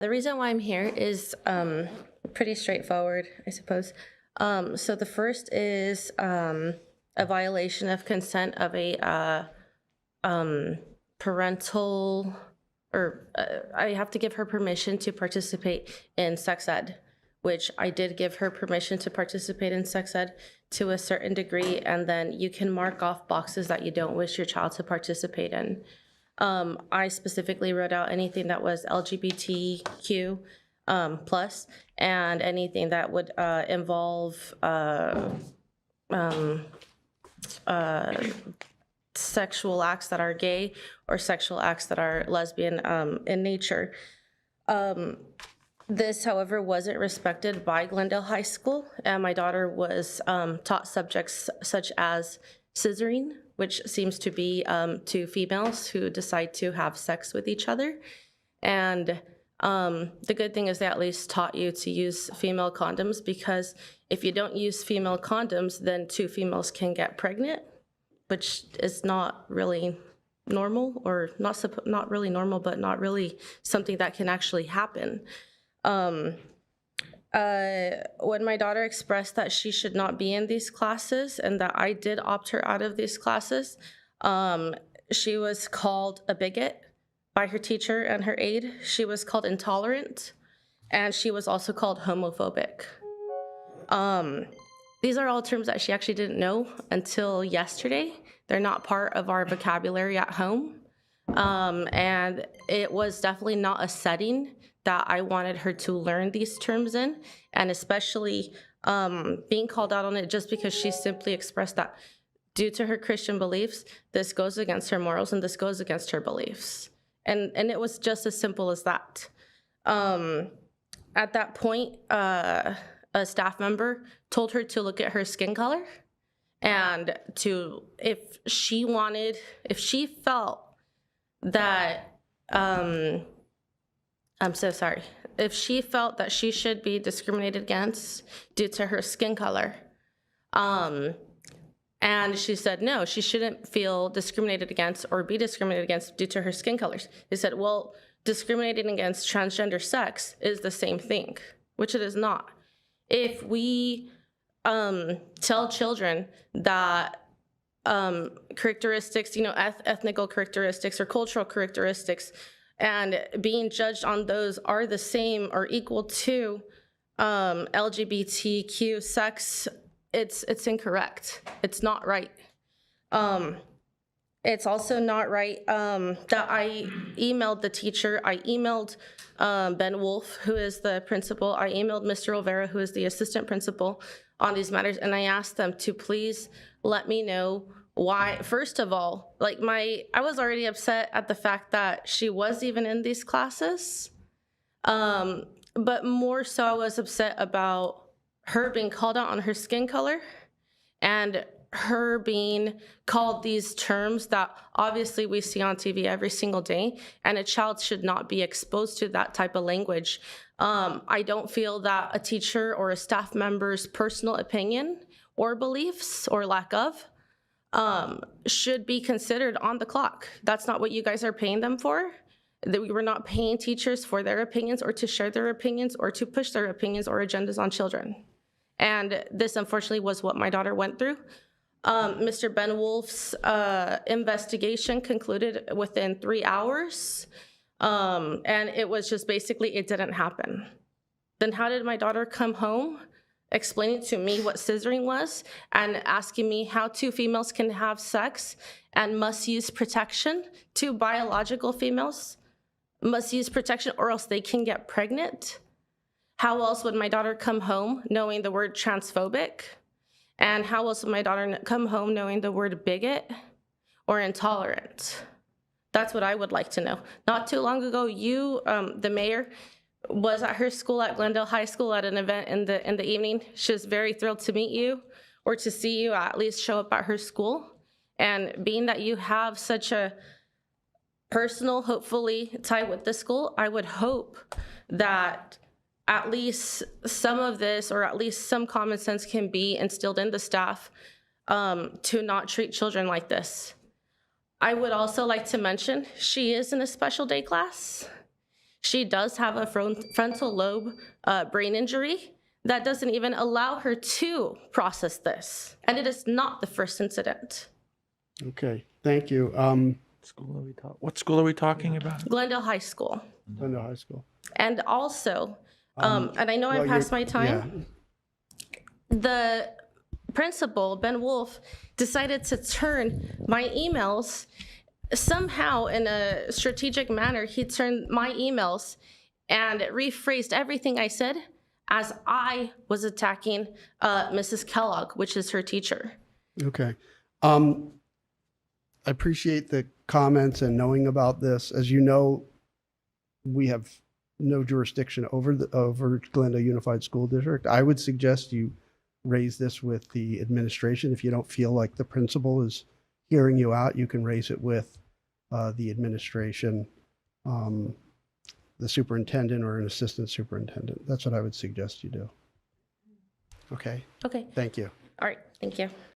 The reason why I'm here is pretty straightforward, I suppose. So the first is a violation of consent of a parental, or I have to give her permission to participate in sex ed, which I did give her permission to participate in sex ed to a certain degree, and then you can mark off boxes that you don't wish your child to participate in. I specifically wrote out anything that was LGBTQ plus, and anything that would involve sexual acts that are gay or sexual acts that are lesbian in nature. This, however, wasn't respected by Glendale High School, and my daughter was taught subjects such as scissoring, which seems to be to females who decide to have sex with each other. And the good thing is they at least taught you to use female condoms, because if you don't use female condoms, then two females can get pregnant, which is not really normal, or not really normal, but not really something that can actually happen. When my daughter expressed that she should not be in these classes and that I did opt her out of these classes, she was called a bigot by her teacher and her aide. She was called intolerant, and she was also called homophobic. These are all terms that she actually didn't know until yesterday. They're not part of our vocabulary at home. And it was definitely not a setting that I wanted her to learn these terms in, and especially being called out on it just because she simply expressed that due to her Christian beliefs, this goes against her morals and this goes against her beliefs. And it was just as simple as that. At that point, a staff member told her to look at her skin color, and if she felt that, I'm so sorry, if she felt that she should be discriminated against due to her skin color, and she said, no, she shouldn't feel discriminated against or be discriminated against due to her skin colors. They said, well, discriminating against transgender sex is the same thing, which it is not. If we tell children that characteristics, ethnical characteristics or cultural characteristics, and being judged on those are the same or equal to LGBTQ sex, it's incorrect. It's not right. It's also not right that I emailed the teacher. I emailed Ben Wolf, who is the principal. I emailed Mr. Rivera, who is the assistant principal, on these matters, and I asked them to please let me know why. First of all, I was already upset at the fact that she was even in these classes, but more so I was upset about her being called out on her skin color and her being called these terms that obviously we see on TV every single day, and a child should not be exposed to that type of language. I don't feel that a teacher or a staff member's personal opinion or beliefs, or lack of, should be considered on the clock. That's not what you guys are paying them for. That we were not paying teachers for their opinions or to share their opinions or to push their opinions or agendas on children. And this, unfortunately, was what my daughter went through. Mr. Ben Wolf's investigation concluded within 3 hours, and it was just basically, it didn't happen. Then how did my daughter come home explaining to me what scissoring was and asking me how two females can have sex and must use protection? Two biological females must use protection or else they can get pregnant. How else would my daughter come home knowing the word transphobic? And how else would my daughter come home knowing the word bigot or intolerant? That's what I would like to know. Not too long ago, you, the mayor, was at her school at Glendale High School at an event in the evening. She was very thrilled to meet you, or to see you at least show up at her school. And being that you have such a personal, hopefully, tie with the school, I would hope that at least some of this, or at least some common sense, can be instilled in the staff to not treat children like this. I would also like to mention, she is in a special day class. She does have a frontal lobe brain injury that doesn't even allow her to process this. And it is not the first incident. Okay, thank you. What school are we talking about? Glendale High School. Glendale High School. And also, and I know I Well, passed my yeah. time, the principal, Ben Wolf, decided to turn my emails somehow in a strategic manner. He turned my emails and rephrased everything I said as I was attacking Mrs. Kellogg, which is her teacher. Okay. I appreciate the comments and knowing about this. As you know, we have no jurisdiction over Glendale Unified School District. I would suggest you raise this with the administration. If you don't feel like the principal is hearing you out, you can raise it with the administration, the superintendent or an assistant superintendent. That's what I would suggest you do. Okay. Okay. Thank you. All right. Thank you.